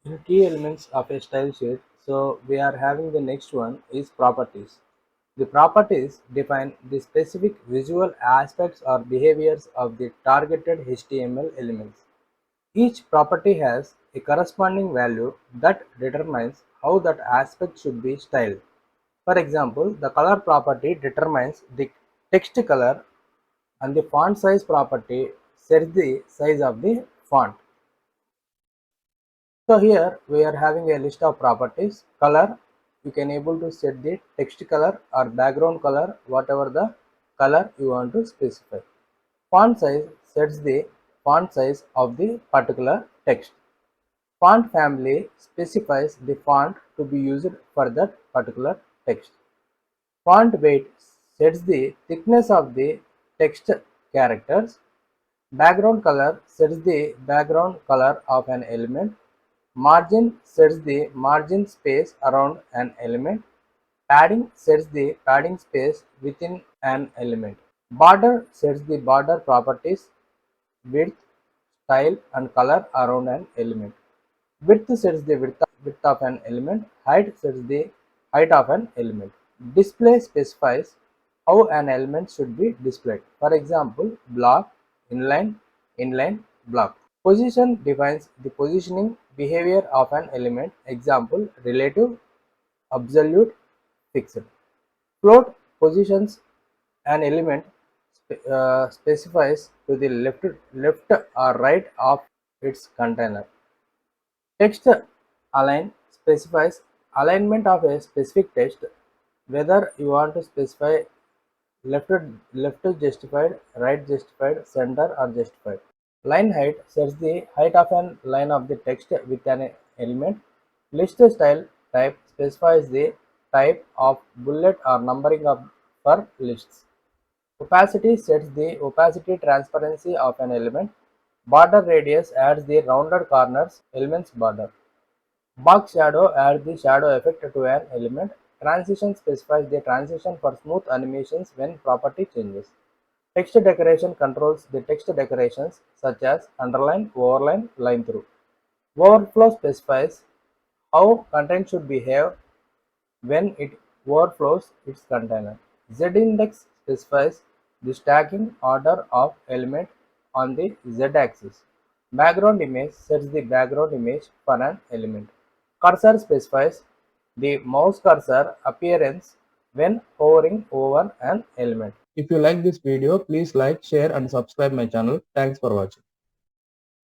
In key elements of a style sheet, so we are having the next one is properties. The properties define the specific visual aspects or behaviors of the targeted HTML elements. Each property has a corresponding value that determines how that aspect should be styled. For example, the color property determines the text color and the font size property sets the size of the font. So here we are having a list of properties. Color, you can able to set the text color or background color, whatever the color you want to specify. Font size sets the font size of the particular text. Font family specifies the font to be used for that particular text. Font weight sets the thickness of the text characters. Background color sets the background color of an element. Margin sets the margin space around an element. Padding sets the padding space within an element. Border sets the border properties, width, style, and color around an element. Width sets the width of an element. Height sets the height of an element. Display specifies how an element should be displayed. For example, block, inline, block. Position defines the positioning behavior of an element. Example, relative, absolute, fixed. Float positions an element specifies to the left or right of its container. Text align specifies alignment of a specific text, whether you want to specify left left justified, right justified, center or justified. Line height sets the height of an line of the text with an element. List style type specifies the type of bullet or numbering of for lists. Opacity sets the opacity transparency of an element. Border radius adds the rounded corners element's border. Box shadow adds the shadow effect to an element. Transition specifies the transition for smooth animations when property changes. Text decoration controls the text decorations such as underline, overline, line through. Overflow specifies how content should behave when it overflows its container. Z-index specifies the stacking order of element on the z-axis. Background image sets the background image for an element. Cursor specifies the mouse cursor appearance when hovering over an element. If you like this video, please like, share and subscribe my channel. Thanks for watching.